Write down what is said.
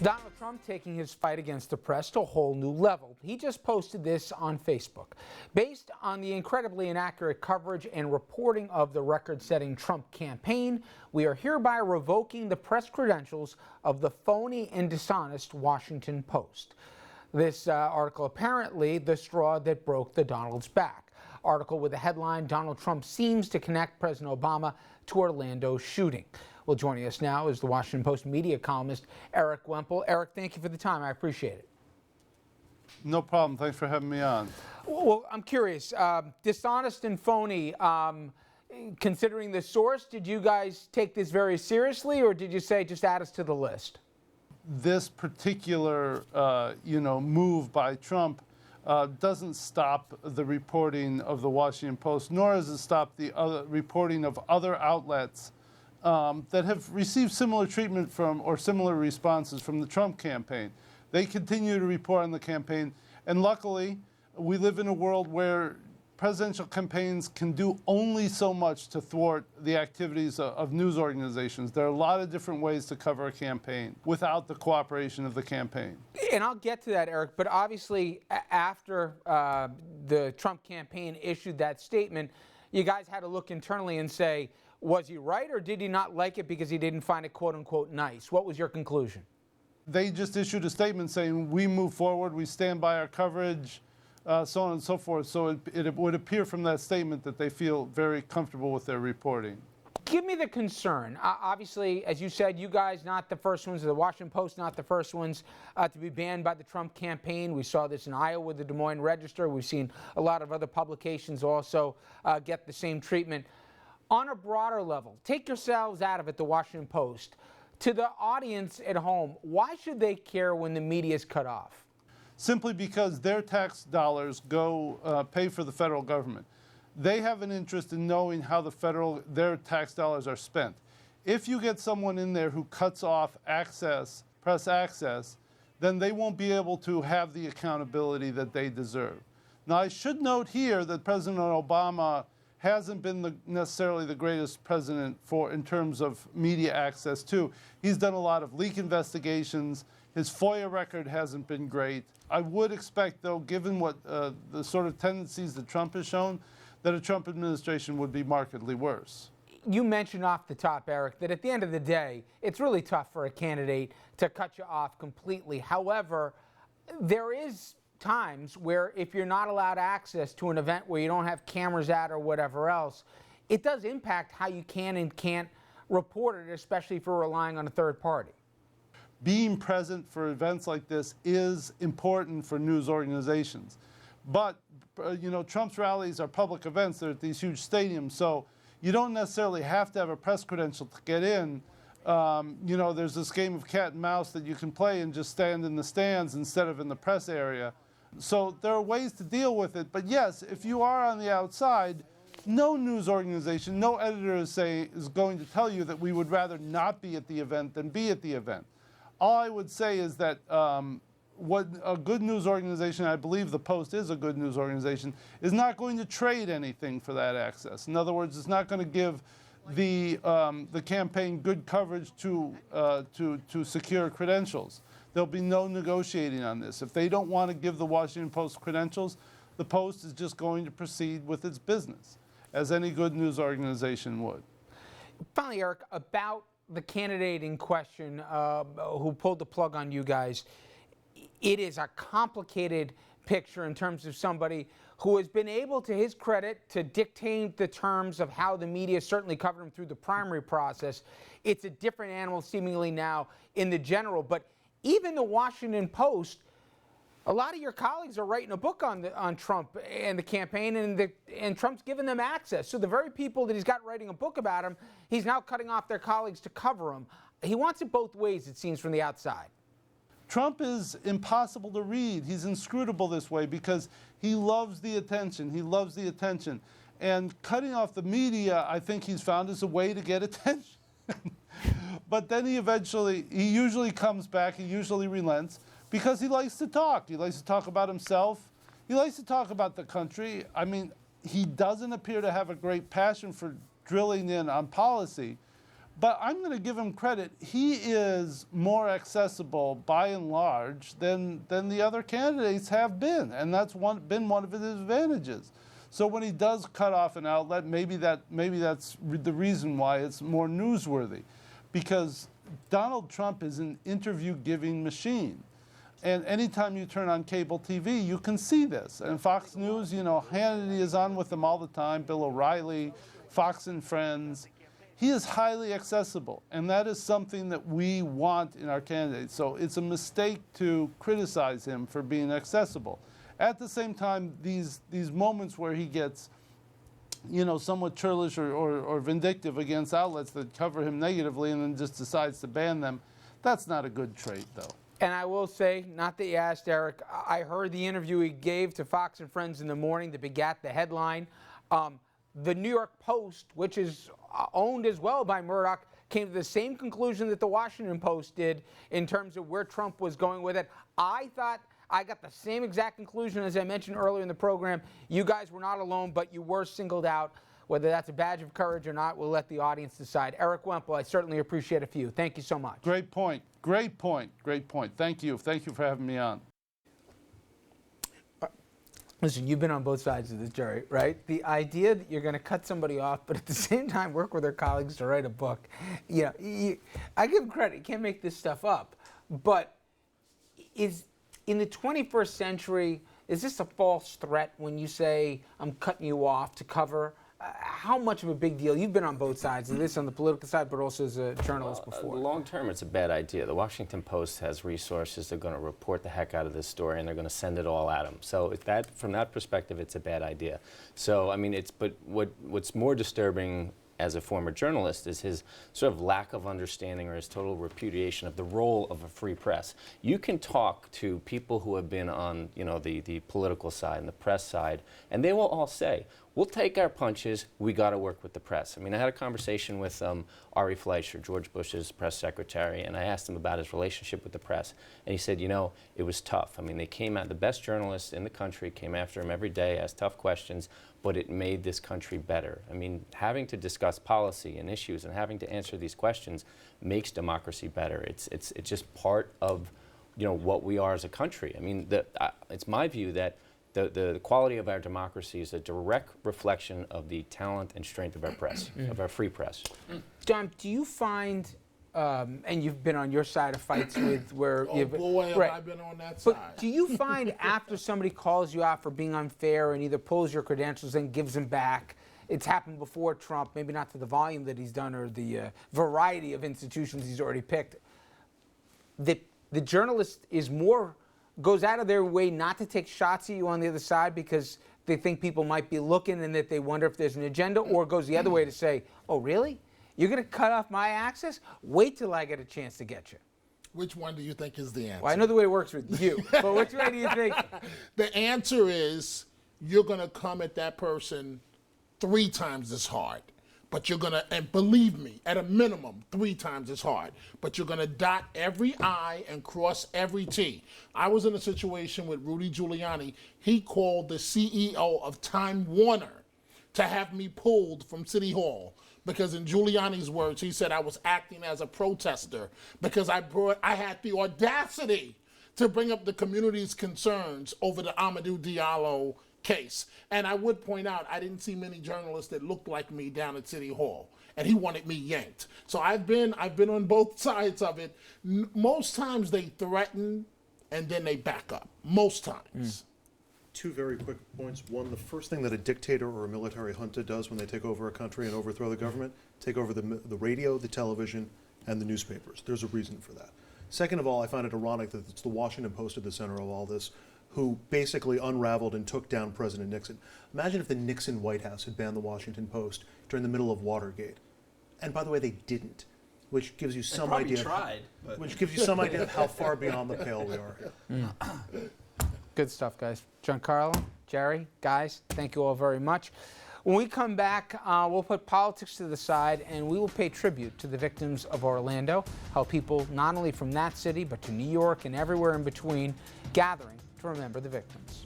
Donald Trump taking his fight against the press to a whole new level. He just posted this on Facebook. Based on the incredibly inaccurate coverage and reporting of the record-setting Trump campaign, we are hereby revoking the press credentials of the phony and dishonest Washington Post. This article apparently the straw that broke the Donald's back. Article with the headline, Donald Trump seems to connect President Obama to Orlando shooting. Well, joining us now is the Washington Post media columnist, Eric Wemple. Eric, thank you for the time. I appreciate it. No problem. Thanks for having me on. Well, I'm curious. Dishonest and phony, considering the source, did you guys take this very seriously, or did you say just add us to the list? This particular, move by Trump doesn't stop the reporting of the Washington Post, nor does it stop the reporting of other outlets that have received similar treatment from or similar responses from the Trump campaign. They continue to report on the campaign, and luckily, we live in a world where presidential campaigns can do only so much to thwart the activities of news organizations. There are a lot of different ways to cover a campaign without the cooperation of the campaign. And I'll get to that, Eric, but obviously after the Trump campaign issued that statement, you guys had to look internally and say, was he right, or did he not like it because he didn't find it quote-unquote nice? What was your conclusion? They just issued a statement saying, we move forward, we stand by our coverage, so on and so forth. So it would appear from that statement that they feel very comfortable with their reporting. Give me the concern. Obviously, as you said, you guys not the first ones, the Washington Post not the first ones to be banned by the Trump campaign. We saw this in Iowa with the Des Moines Register. We've seen a lot of other publications also get the same treatment. On a broader level, take yourselves out of it, the Washington Post. To the audience at home, why should they care when the media is cut off? Simply because their tax dollars go pay for the federal government. They have an interest in knowing how their tax dollars are spent. If you get someone in there who cuts off access, press access, then they won't be able to have the accountability that they deserve. Now, I should note here that President Obama hasn't been necessarily the greatest president in terms of media access too. He's done a lot of leak investigations. His FOIA record hasn't been great. I would expect, though, given what the sort of tendencies that Trump has shown, that a Trump administration would be markedly worse. You mentioned off the top, Eric, that at the end of the day, it's really tough for a candidate to cut you off completely. However, there is times where if you're not allowed access to an event where you don't have cameras at or whatever else, it does impact how you can and can't report it, especially if you're relying on a third party. Being present for events like this is important for news organizations. But, Trump's rallies are public events. They're at these huge stadiums, so you don't necessarily have to have a press credential to get in. There's this game of cat and mouse that you can play and just stand in the stands instead of in the press area. So there are ways to deal with it. But yes, if you are on the outside, no news organization, no editor is going to tell you that we would rather not be at the event than be at the event. All I would say is that what a good news organization, I believe the Post is a good news organization, is not going to trade anything for that access. In other words, it's not going to give the campaign good coverage to secure credentials. There'll be no negotiating on this. If they don't want to give the Washington Post credentials, the Post is just going to proceed with its business, as any good news organization would. Finally, Eric, about the candidate in question who pulled the plug on you guys, it is a complicated picture in terms of somebody who has been able, to his credit, to dictate the terms of how the media certainly covered him through the primary process. It's a different animal seemingly now in the general, but even the Washington Post, a lot of your colleagues are writing a book on Trump and the campaign, and Trump's given them access. So the very people that he's got writing a book about him, he's now cutting off their colleagues to cover him. He wants it both ways, it seems, from the outside. Trump is impossible to read. He's inscrutable this way because he loves the attention. He loves the attention. And cutting off the media, I think he's found, is a way to get attention. But then he usually comes back, he usually relents, because he likes to talk. He likes to talk about himself. He likes to talk about the country. I mean, he doesn't appear to have a great passion for drilling in on policy. But I'm going to give him credit. He is more accessible by and large than the other candidates have been, and that's been one of his advantages. So when he does cut off an outlet, maybe that's the reason why it's more newsworthy, because Donald Trump is an interview-giving machine. And anytime you turn on cable TV, you can see this. And Fox News, you know, Hannity is on with them all the time, Bill O'Reilly, Fox and Friends. He is highly accessible, and that is something that we want in our candidates. So it's a mistake to criticize him for being accessible. At the same time, these moments where he gets, you know, somewhat churlish or vindictive against outlets that cover him negatively and then just decides to ban them, that's not a good trait, though. And I will say, not that you asked, Eric, I heard the interview he gave to Fox and Friends in the morning that begat the headline. The New York Post, which is owned as well by Murdoch, came to the same conclusion that the Washington Post did in terms of where Trump was going with it. I thought I got the same exact conclusion as I mentioned earlier in the program. You guys were not alone, but you were singled out. Whether that's a badge of courage or not, we'll let the audience decide. Eric Wemple, I certainly appreciate it for you. Thank you so much. Great point. Great point. Great point. Thank you. Thank you for having me on. Listen, you've been on both sides of the jury, right? The idea that you're going to cut somebody off, but at the same time work with their colleagues to write a book. I give them credit. You can't make this stuff up. But is in the 21st century, is this a false threat when you say, I'm cutting you off to cover? How much of a big deal? You've been on both sides of this, on the political side, but also as a journalist before. Long term, it's a bad idea. The Washington Post has resources. They're going to report the heck out of this story, and they're going to send it all at them. So from that perspective, it's a bad idea. So, I mean, but what's more disturbing as a former journalist is his sort of lack of understanding or his total repudiation of the role of a free press. You can talk to people who have been on, the political side and the press side, and they will all say, we'll take our punches, we got to work with the press. I mean, I had a conversation with Ari Fleischer, George Bush's press secretary, and I asked him about his relationship with the press. And he said, it was tough. I mean, the best journalists in the country came after him every day, asked tough questions, but it made this country better. I mean, having to discuss policy and issues and having to answer these questions makes democracy better. It's just part of, what we are as a country. I mean, it's my view that the quality of our democracy is a direct reflection of the talent and strength of our press, of our free press. John, do you find, and you've been on your side of fights with where oh boy, have I been on that side. But do you find after somebody calls you out for being unfair and either pulls your credentials and gives them back, it's happened before Trump, maybe not to the volume that he's done or the variety of institutions he's already picked, that the journalist goes out of their way not to take shots at you on the other side because they think people might be looking and that they wonder if there's an agenda, or goes the other way to say, oh, really? You're going to cut off my access? Wait till I get a chance to get you. Which one do you think is the answer? Well, I know the way it works with you, but which way do you think? The answer is you're going to come at that person 3 times as hard. But you're going to, and believe me, at a minimum, 3 times as hard. But you're going to dot every I and cross every T. I was in a situation with Rudy Giuliani. He called the CEO of Time Warner to have me pulled from City Hall. Because in Giuliani's words, he said I was acting as a protester because I had the audacity to bring up the community's concerns over the Amadou Diallo case. And I would point out, I didn't see many journalists that looked like me down at City Hall, and he wanted me yanked. So I've been on both sides of it. Most times they threaten and then they back up. Most times. 2 very quick points. One, the first thing that a dictator or a military junta does when they take over a country and overthrow the government, take over the radio, the television, and the newspapers. There's a reason for that. Second of all, I find it ironic that it's the Washington Post at the center of all this, who basically unraveled and took down President Nixon. Imagine if the Nixon White House had banned the Washington Post during the middle of Watergate. And by the way, they didn't, which gives you some idea. Which gives you some idea of how far beyond the pale we are here. Good stuff, guys. Giancarlo, Jerry, guys, thank you all very much. When we come back, we'll put politics to the side and we will pay tribute to the victims of Orlando, how people not only from that city, but to New York and everywhere in between, gathering to remember the victims.